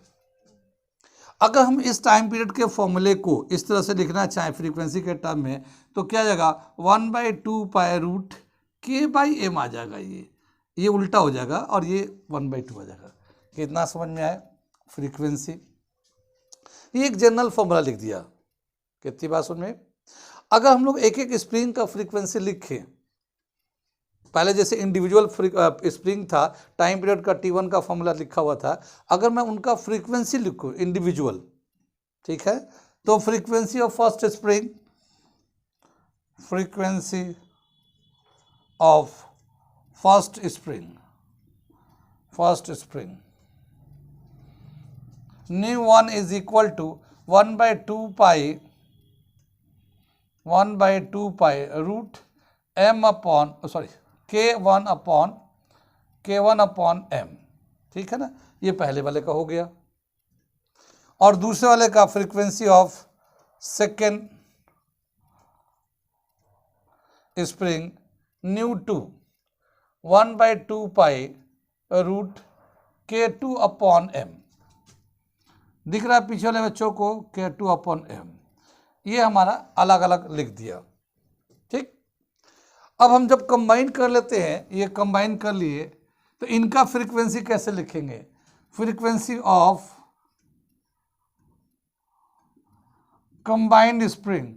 अगर हम इस टाइम पीरियड के फॉर्मूले को इस तरह से लिखना चाहें फ्रीक्वेंसी के टर्म में, तो क्या जाएगा 1/2π√k/m आ जाएगा, ये उल्टा हो जाएगा और ये 1/2 आ जाएगा। कितना समझ में आया फ्रीक्वेंसी, ये एक जनरल फॉर्मूला लिख दिया। कितनी बात समझ में। अगर हम लोग एक एक स्प्रिंग का फ्रीक्वेंसी लिखें, पहले जैसे इंडिविजुअल स्प्रिंग था, टाइम पीरियड का t1 का फॉर्मूला लिखा हुआ था, अगर मैं उनका फ्रीक्वेंसी लिखूं इंडिविजुअल, ठीक है, तो frequency of first spring, frequency of first spring nu 1 is equal to 1/2π√m/k1/m, ठीक है ना। ये पहले वाले का हो गया। और दूसरे वाले का frequency of second spring ν2 1/2 pi root K2 upon m। दिख रहा है पीछे वाले बच्चों को K2 अपॉन m, ये हमारा अलग अलग लिख दिया। ठीक, अब हम जब कंबाइन कर लेते हैं, ये कंबाइन कर लिए, तो इनका फ्रीक्वेंसी कैसे लिखेंगे? Frequency of combined spring,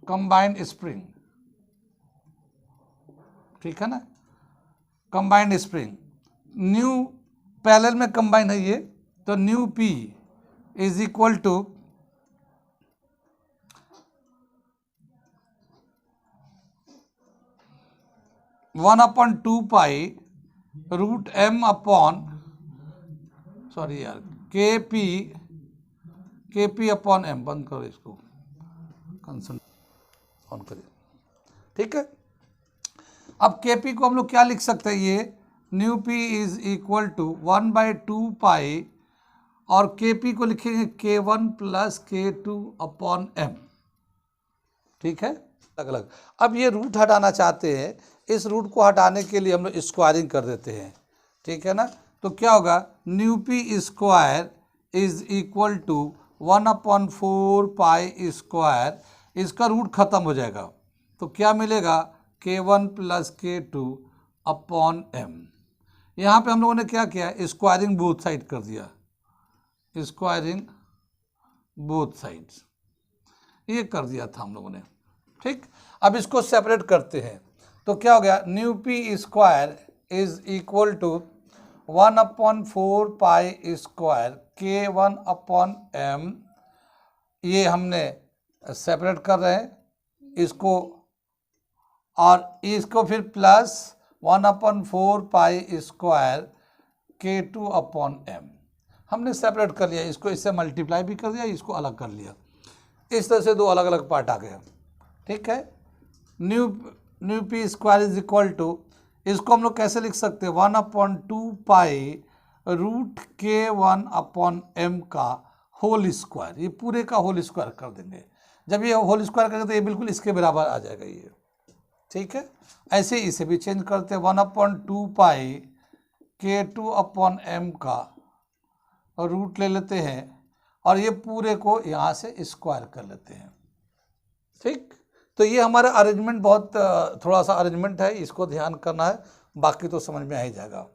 combined spring, ठीक है ना, कंबाइंड स्प्रिंग न्यू पैरेलल में कंबाइन है ये, तो nu P is equal to 1/2 pi root m upon, sorry यार, के पी अपॉन m। बंद करो इसको, कंसंट ऑन करिए। ठीक है, अब के पी को हम लोग क्या लिख सकते हैं? ये nu P is equal to 1/2 pi, और के पी को लिखेंगे K1 plus K2 upon m। ठीक है, अलग अलग। अब ये रूट हटाना चाहते हैं, इस रूट को हटाने के लिए हम लोग स्क्वायरिंग कर देते हैं। ठीक है ना, तो क्या होगा? Nu P square is equal to 1/4 pi square, इसका रूट खत्म हो जाएगा, तो क्या मिलेगा? K1 plus K2 upon m। यहाँ पे हम लोगों ने क्या किया? स्क्वायरिंग बोथ साइड कर दिया, स्क्वायरिंग बोथ साइड्स, ये कर दिया था हम लोगों ने। ठीक, अब इसको सेपरेट करते हैं, तो क्या हो गया? Nu P square is equal to 1/4 pi square K1 upon m, ये हमने सेपरेट कर रहे हैं इसको, और इसको फिर plus 1/4 pi square K2 upon m, हमने सेपरेट कर लिया इसको, इससे मल्टीप्लाई भी कर दिया, इसको अलग कर लिया। इस तरह से दो अलग अलग पार्ट आ गए। ठीक है, nu P square is equal to, इसको हम लोग कैसे लिख सकते हैं? 1/2 pi root K1 upon m का होल स्क्वायर, ये पूरे का होल स्क्वायर कर देंगे। जब ये होल स्क्वायर करेंगे तो ये बिल्कुल इसके बराबर आ जाएगा ये। ठीक है, ऐसे इसे भी चेंज करते हैं, 1/2 पाई K2 अपॉन m का रूट ले लेते हैं, और ये पूरे को यहाँ से स्क्वायर कर लेते हैं। ठीक, तो ये हमारा अरेंजमेंट बहुत थोड़ा सा अरेंजमेंट है, इसको ध्यान करना है, बाकी तो समझ में आ ही जाएगा।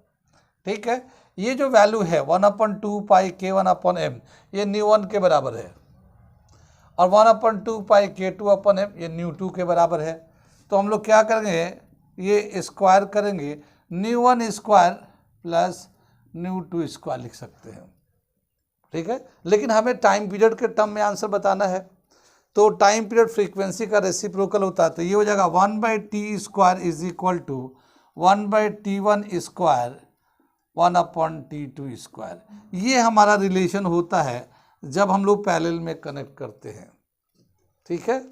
ठीक है, ये जो वैल्यू है 1/2 पाई K1 अपॉन m, ये ν1 के बराबर है, और 1/2 पाई K2 अपॉन m ये ν2 के बराबर है। तो हम लोग क्या करेंगे? ये स्क्वायर करेंगे, ν1 स्क्वायर प्लस ν2 स्क्वायर लिख सकते हैं। ठीक है, लेकिन हमें टाइम पीरियड के टर्म में आंसर बताना है, तो टाइम पीरियड फ्रीक्वेंसी का रेसिप्रोकल होता है, तो ये हो जाएगा 1/t square is equal to 1/t1 square 1/t2 square. ये हमारा रिलेशन होता है जब हम लोग पैरेलल में कनेक्ट करते हैं। ठीक है,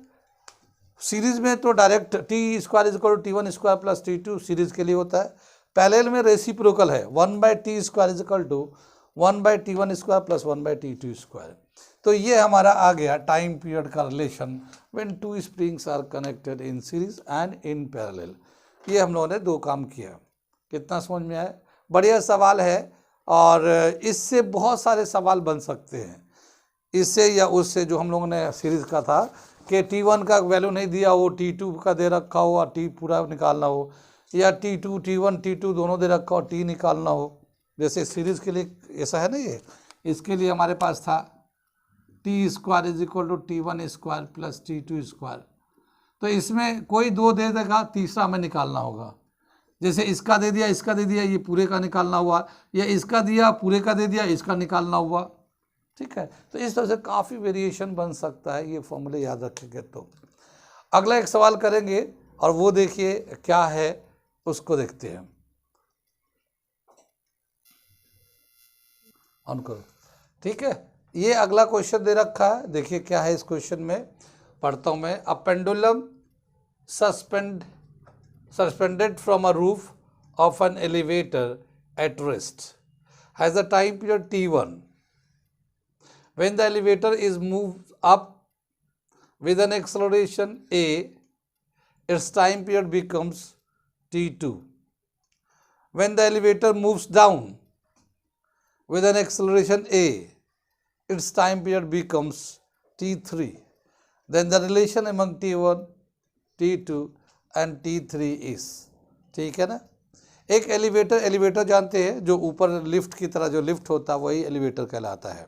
सीरीज में तो direct T square is equal to T1 square plus T2 series के लिए होता है, पैरेलल में रेसिप्रोकल है, 1/t square is equal to 1/t1 square plus 1/t2 square. तो ये हमारा आ गया टाइम पीरियड का relation when two springs are connected in series and in parallel. ये हम लोगों ने दो काम किया। कितना समझ में आया? बढ़िया सवाल है, और इससे बहुत सारे सवाल बन सकते हैं, इससे या उससे। जो हम लोगों ने सीरीज का था कि T1 का वैल्यू नहीं दिया हो, T2 का दे रखा हो और T पूरा निकालना हो, या T2 T1 T2 दोनों दे रखा हो, T निकालना हो। जैसे सीरीज के लिए ऐसा है ना, ये इसके लिए हमारे पास था T square is equal to T1 square plus T2 square. तो इसमें कोई दो दे देगा, तीसरा हमें निकालना होगा। जैसे इसका दे दिया, इसका दे दिया, ये पूरे का निकालना हुआ, या इसका दिया पूरे का दे दिया, इसका निकालना हुआ। ठीक है, तो इस तरह से काफ़ी वेरिएशन बन सकता है, ये फॉर्मूले याद रखेंगे तो। अगला एक सवाल करेंगे, और वो देखिए क्या है, उसको देखते हैं। ऑन करो। ठीक है, ये अगला क्वेश्चन दे रखा है, देखिए क्या है इस क्वेश्चन में, पढ़ता हूँ मैं। A pendulum suspended from a roof of an elevator at rest has a time period T1. When the elevator is moved up with an acceleration a, its time period becomes t2. When the elevator moves down with an acceleration a, its time period becomes t3. Then the relation among t1, t2 and t3 is, ठीक है ना। एक elevator जानते हैं, जो ऊपर lift की तरह जो लिफ्ट होता है वही एलिवेटर कहलाता है।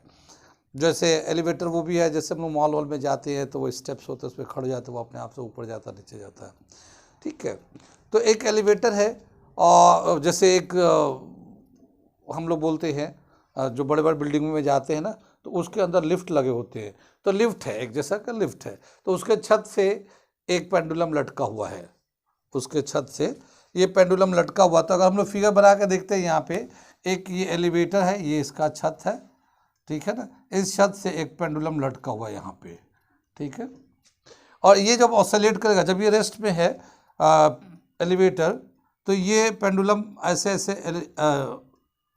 जैसे एलिवेटर वो भी है, जैसे हम लोग मॉल में जाते हैं तो वो स्टेप्स होते हैं, उस पर खड़े जाते हैं, वो अपने आप से ऊपर जाता नीचे जाता है, ठीक है। तो एक एलिवेटर है, और जैसे एक हम लोग बोलते हैं जो बड़े बड़े बिल्डिंगों में जाते हैं ना, तो उसके अंदर लिफ्ट लगे होते हैं। तो लिफ्ट है, एक जैसा का लिफ्ट है, तो उसके छत से एक पेंडुलम लटका हुआ है, उसके छत से ये पेंडुलम लटका हुआ। तो अगर हम लोग फिगर बना के देखते हैं, यहाँ पे एक ये एलिवेटर है, ये इसका छत है, ठीक है ना। इस छत से एक पेंडुलम लटका हुआ है यहाँ पे, ठीक है। और ये जब ऑसिलेट करेगा, जब ये रेस्ट में है एलिवेटर, तो ये पेंडुलम ऐसे ऐसे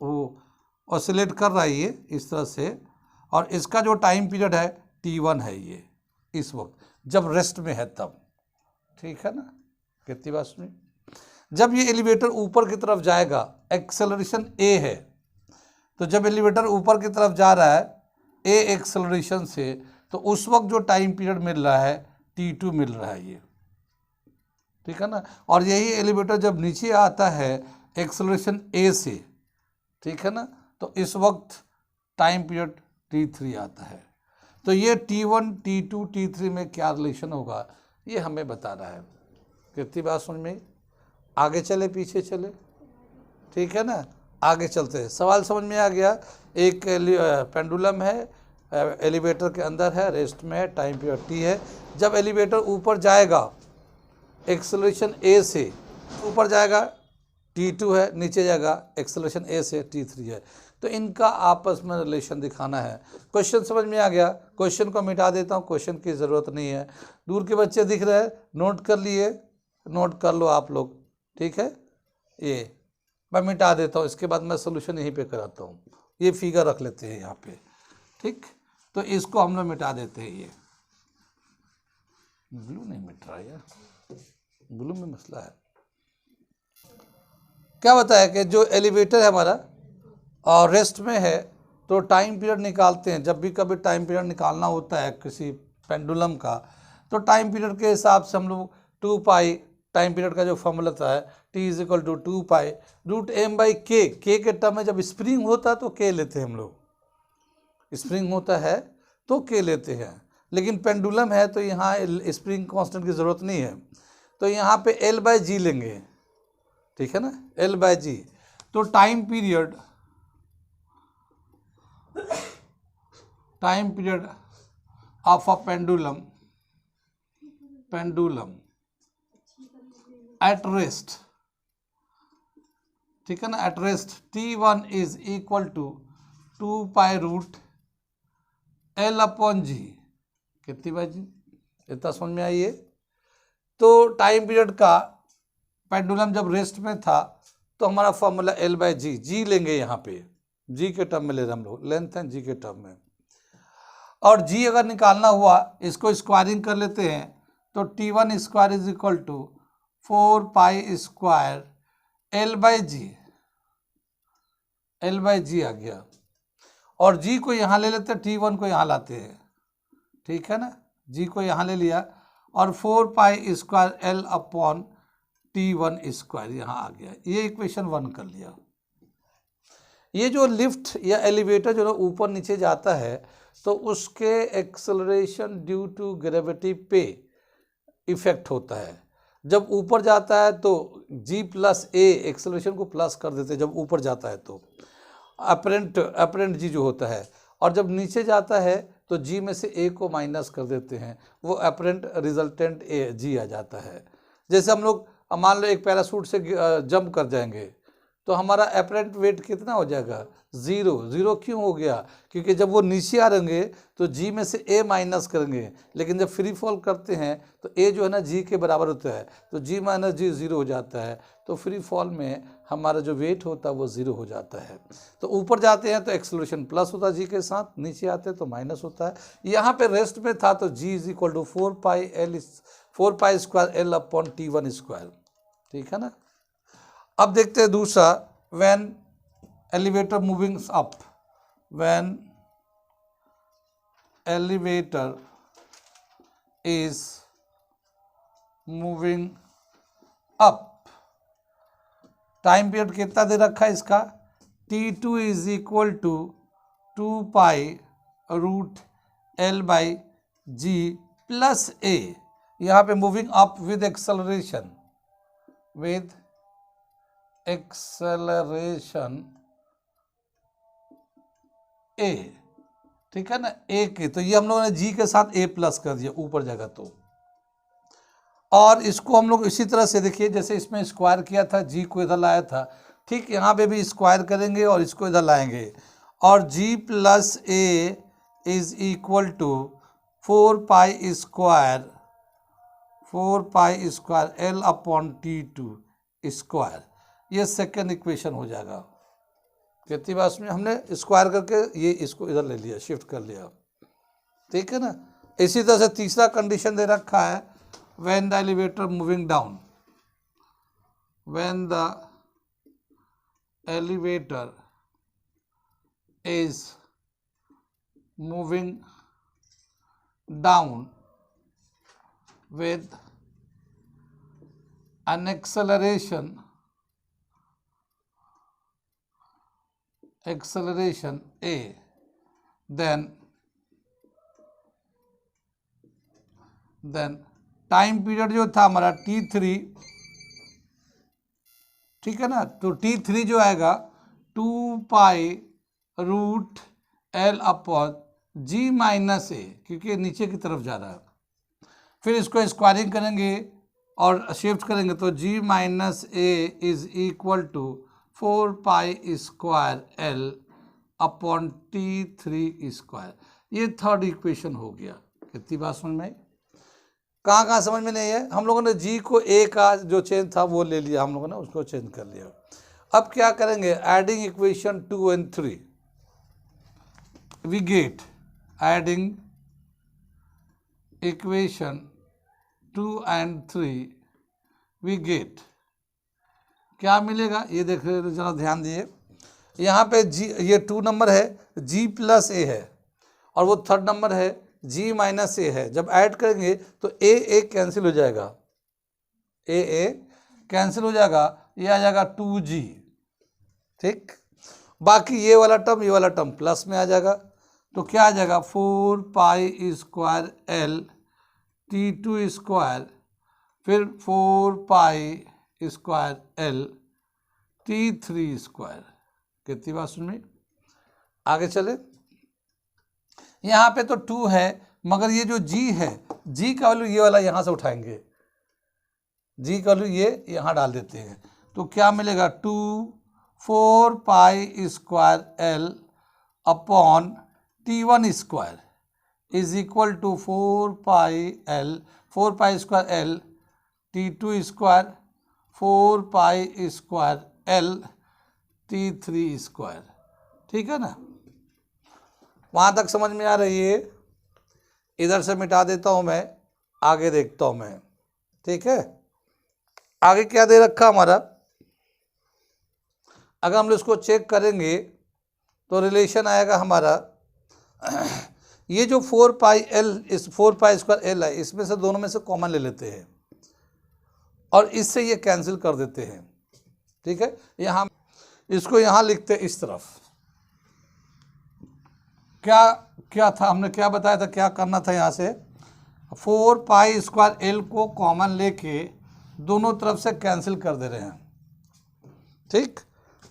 वो ऑसिलेट कर रहा है ये इस तरह से, और इसका जो टाइम पीरियड है t1 है ये, इस वक्त जब रेस्ट में है तब, ठीक है ना। कितनी बात सुनी। जब ये एलिवेटर ऊपर की तरफ जाएगा, एक्सेलरेशन a है, तो जब एलिवेटर ऊपर की तरफ जा रहा है a एक्सेलरेशन से, तो उस वक्त जो टाइम पीरियड मिल रहा है t2 मिल रहा है ये, ठीक है ना। और यही एलिवेटर जब नीचे आता है एक्सेलरेशन a से, ठीक है ना, तो इस वक्त टाइम पीरियड t3 आता है। तो ये t1, t2, t3 में क्या रिलेशन होगा, ये हमें बता रहा है। कितनी बात समझ में, आगे चले पीछे चले, ठीक है ना। आगे चलते हैं, सवाल समझ में आ गया। एक पेंडुलम है, एलिवेटर के अंदर है, रेस्ट में है, टाइम पीरियड t है। जब एलिवेटर ऊपर जाएगा एक्सेलरेशन a से, ऊपर जाएगा t2 है, नीचे जाएगा एक्सेलरेशन a से t3 है। तो इनका आपस में रिलेशन दिखाना है। क्वेश्चन समझ में आ गया। क्वेश्चन को मिटा देता हूँ, क्वेश्चन की ज़रूरत नहीं है। दूर के बच्चे दिख रहे हैं, नोट कर लिए, नोट कर लो आप लोग, ठीक है। ये मैं मिटा देता हूँ, इसके बाद मैं सोल्यूशन यहीं पे कराता हूँ। ये फिगर रख लेते हैं यहाँ पे, ठीक। तो इसको हम लोग मिटा देते हैं। ये ब्लू नहीं मिट रहा यार, ब्लू में मसला है। क्या बताया कि जो एलिवेटर है हमारा और रेस्ट में है, तो टाइम पीरियड निकालते हैं। जब भी कभी टाइम पीरियड निकालना होता है किसी पेंडुलम का, तो टाइम पीरियड के हिसाब से हम लोग 2 पाई, टाइम पीरियड का जो फॉर्मूला था t is equal to 2 pi root m by K के टर्म में जब स्प्रिंग होता है तो के लेते हैं हम लोग, स्प्रिंग होता है तो के लेते हैं। लेकिन पेंडुलम है तो यहाँ स्प्रिंग कांस्टेंट की ज़रूरत नहीं है, तो यहाँ पे L बाई जी लेंगे, ठीक है ना, L बाई जी। तो time period of a pendulum at rest, ठीक है ना, at rest t1 is equal to 2 pi root L upon g. कितनी बाई जी, इतना समझ में आई है। तो टाइम पीरियड का पेंडुलम जब रेस्ट में था तो हमारा formula L by g, g लेंगे यहाँ पे, जी के टर्म में ले रहे हम लोग, लेंथ है जी के टर्म में। और जी अगर निकालना हुआ, इसको स्क्वायरिंग कर लेते हैं, तो t1 square is equal to 4 pi square L by g, L by g आ गया। और जी को यहाँ ले लेते हैं, t1 को यहाँ लाते हैं, ठीक है ना, जी को यहाँ ले लिया, और 4 pi square L upon t1 square यहाँ आ गया। ये इक्वेशन 1 कर लिया। ये जो लिफ्ट या एलिवेटर जो ऊपर नीचे जाता है, तो उसके एक्सेलरेशन ड्यू टू ग्रेविटी पे इफेक्ट होता है। जब ऊपर जाता है तो g प्लस a एक्सेलरेशन को प्लस कर देते हैं, जब ऊपर जाता है तो अपरेंट g जो होता है, और जब नीचे जाता है तो g में से a को माइनस कर देते हैं, वो अपरेंट रिजल्टेंट g आ जाता है। जैसे हम लोग मान लो एक पैराशूट से जंप कर जाएंगे, तो हमारा एपरेंट वेट कितना हो जाएगा, 0। 0 क्यों हो गया, क्योंकि जब वो नीचे आ रहेंगे तो जी में से ए माइनस करेंगे, लेकिन जब फ्री फॉल करते हैं तो ए जो है ना जी के बराबर होता है, तो जी माइनस जी 0 हो जाता है, तो फ्री फॉल में हमारा जो वेट होता है वो 0 हो जाता है। तो ऊपर जाते हैं तो एक्सेलरेशन प्लस होता है जी के साथ, नीचे आते हैं तो माइनस होता है। यहाँ पे रेस्ट में था तो g is equal to 4 pi square L upon T1 square, ठीक है ना। अब देखते हैं दूसरा, when elevator moving up, when elevator is moving up, time period कितना दे रखा है इसका, T2 is equal to 2π√L/g plus a. यहाँ पे moving up with acceleration, a, ठीक है ना, ए के, तो ये हम लोगों ने जी के साथ ए प्लस कर दिया ऊपर जगह तो। और इसको हम लोग इसी तरह से देखिए, जैसे इसमें स्क्वायर किया था, जी को इधर लाया था, ठीक यहाँ पे भी स्क्वायर करेंगे और इसको इधर लाएंगे, और g plus a is equal to 4 pi square L upon T2 square. ये सेकेंड इक्वेशन हो जाएगा। कितनी बार में हमने स्क्वायर करके ये इसको इधर ले लिया, शिफ्ट कर लिया, ठीक है ना। इसी तरह से तीसरा कंडीशन दे रखा है, when the elevator moving down, when the elevator is moving down with an acceleration a, then time period जो था हमारा T3, ठीक है ना, तो T3 जो आएगा 2π√L अपॉन जी माइनस ए, क्योंकि नीचे की तरफ जा रहा है। फिर इसको स्क्वायरिंग करेंगे और शिफ्ट करेंगे तो g minus a is equal to 4 square L upon T3 square. ये थर्ड इक्वेशन हो गया। कितनी बात समझ में आई? कहाँ समझ में नहीं है? हम लोगों ने जी को ए का जो चेंज था वो ले लिया, हम लोगों ने उसको चेंज कर लिया। अब क्या करेंगे, adding equation 2 and 3 we get, adding equation 2 and 3 we get, क्या मिलेगा ये देख रहे, जरा ध्यान दिए। यहाँ पे जी, ये 2 नंबर है, जी प्लस ए है, और वो थर्ड नंबर है जी माइनस ए है। जब ऐड करेंगे तो ए कैंसिल हो जाएगा, ए कैंसिल हो जाएगा, ये आ जाएगा 2g, ठीक। बाकी ये वाला टर्म प्लस में आ जाएगा, तो क्या आ जाएगा 4 स्क्वायर एल T2 स्क्वायर, फिर 4 स्क्वायर एल T3 स्क्वायर। कितनी बात सुन में? आगे चले, यहाँ पे तो 2 है, मगर ये जो g है, g का वैल्यू ये वाला यहाँ से उठाएंगे, g का वैल्यू ये यहाँ डाल देते हैं, तो क्या मिलेगा 4 square L upon T1 square is equal to 4 square L T2 square, 4 square L T3 square, ठीक है ना। वहाँ तक समझ में आ रही है? इधर से मिटा देता हूँ मैं, आगे देखता हूँ मैं, ठीक है। आगे क्या दे रखा हमारा, अगर हम इसको चेक करेंगे तो रिलेशन आएगा हमारा, ये जो 4 स्क्वायर एल है, इसमें से दोनों में से कॉमन ले लेते हैं और इससे ये कैंसिल कर देते हैं, ठीक है। यहाँ इसको यहाँ लिखते हैं इस तरफ। क्या था, हमने क्या बताया था, क्या करना था, यहाँ से 4 स्क्वायर एल को कॉमन लेके दोनों तरफ से कैंसिल कर दे रहे हैं, ठीक।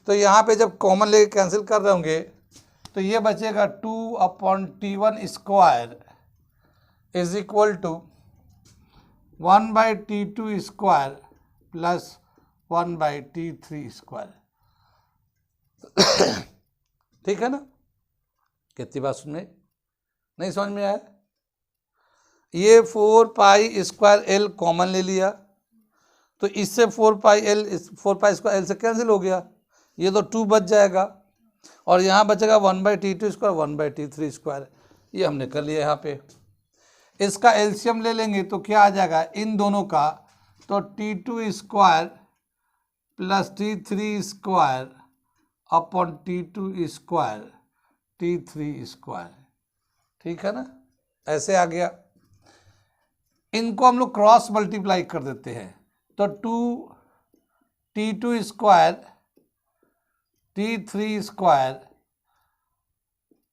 तो यहाँ पे जब कॉमन लेके कैंसिल कर रहे होंगे तो ये बचेगा 2/T1 square is equal to 1/T2 square plus 1/T3 square. ठीक है ना, कितनी बात सुन में नहीं समझ में आया? ये 4π² L कॉमन ले लिया, तो इससे 4π² L से कैंसिल हो गया, ये तो 2 बच जाएगा, और यहाँ बचेगा 1/T2², 1/T3², ये हमने कर लिया यहाँ पे। इसका एलसीएम ले लेंगे तो क्या आ जाएगा इन दोनों का, तो T2² + T3² upon T2² T3², ठीक है ना, ऐसे आ गया। इनको हम लोग क्रॉस मल्टीप्लाई कर देते हैं, तो 2T2² T3²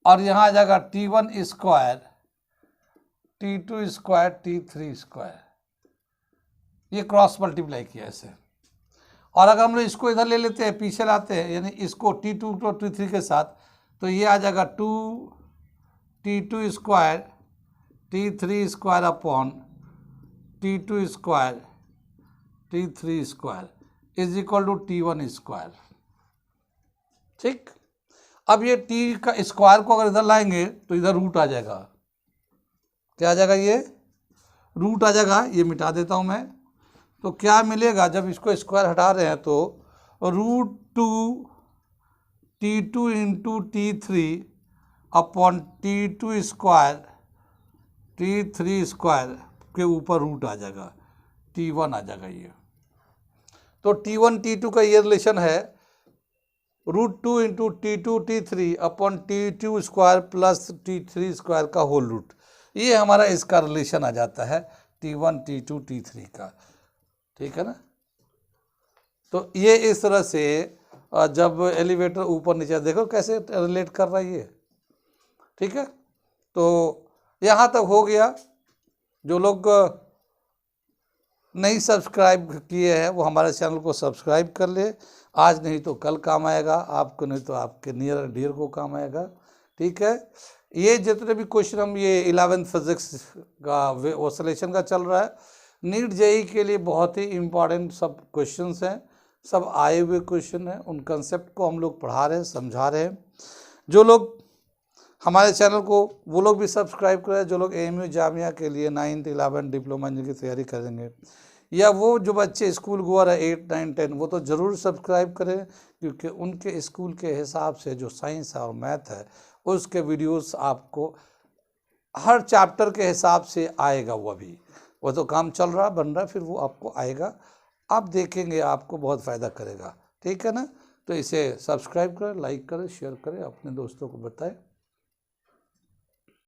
और यहाँ आ जाएगा T1² T2² T3², ये क्रॉस मल्टीप्लाई किया ऐसे। और अगर हम लोग इसको इधर ले लेते हैं, पीछे लाते हैं, यानी इसको T2 तो T3 के साथ, तो ये आ जाएगा 2T2² T3² upon T2² T3² is equal to T1²। ठीक, अब ये T का स्क्वायर को अगर इधर लाएंगे तो इधर रूट आ जाएगा, क्या आ जाएगा, ये रूट आ जाएगा, ये मिटा देता हूँ मैं। तो क्या मिलेगा जब इसको स्क्वायर हटा रहे हैं, तो √2T2 into T3 upon T2² T3² के ऊपर रूट आ जाएगा, T1 आ जाएगा ये। तो T1 T2 का ये रिलेशन है √2 into T2 T3 upon T2² plus T3² का होल रूट, ये हमारा इसका रिलेशन आ जाता है T1 T2 T3 का, ठीक है ना। तो ये इस तरह से जब एलिवेटर ऊपर नीचे, देखो कैसे रिलेट कर रहा है ये, ठीक है। तो यहाँ तक हो गया। जो लोग नहीं सब्सक्राइब किए हैं वो हमारे चैनल को सब्सक्राइब कर ले, आज नहीं तो कल काम आएगा आपको, नहीं तो आपके नियर डियर को काम आएगा, ठीक है। ये जितने भी क्वेश्चन हम ये 11th फिजिक्स का ऑसिलेशन का चल रहा है, नीट जेई के लिए बहुत ही इम्पॉर्टेंट सब क्वेश्चंस हैं, सब आए हुए क्वेश्चन हैं, उन कंसेप्ट को हम लोग पढ़ा रहे हैं, समझा रहे हैं। जो लोग हमारे चैनल को, वो लोग भी सब्सक्राइब करें, जो लोग AMU जामिया के लिए 9th 11th डिप्लोमा इंजीनियरिंग की तैयारी करेंगे, या वो जो बच्चे स्कूल गोअर है 8 9 10, वो तो ज़रूर सब्सक्राइब करें, क्योंकि उनके स्कूल के हिसाब से जो साइंस है और मैथ है उसके वीडियोस आपको हर चैप्टर के हिसाब से आएगा। वो तो काम चल रहा बन रहा, फिर वो आपको आएगा, आप देखेंगे, आपको बहुत फ़ायदा करेगा, ठीक है ना। तो इसे सब्सक्राइब करें, लाइक करें, शेयर करें, अपने दोस्तों को बताएं।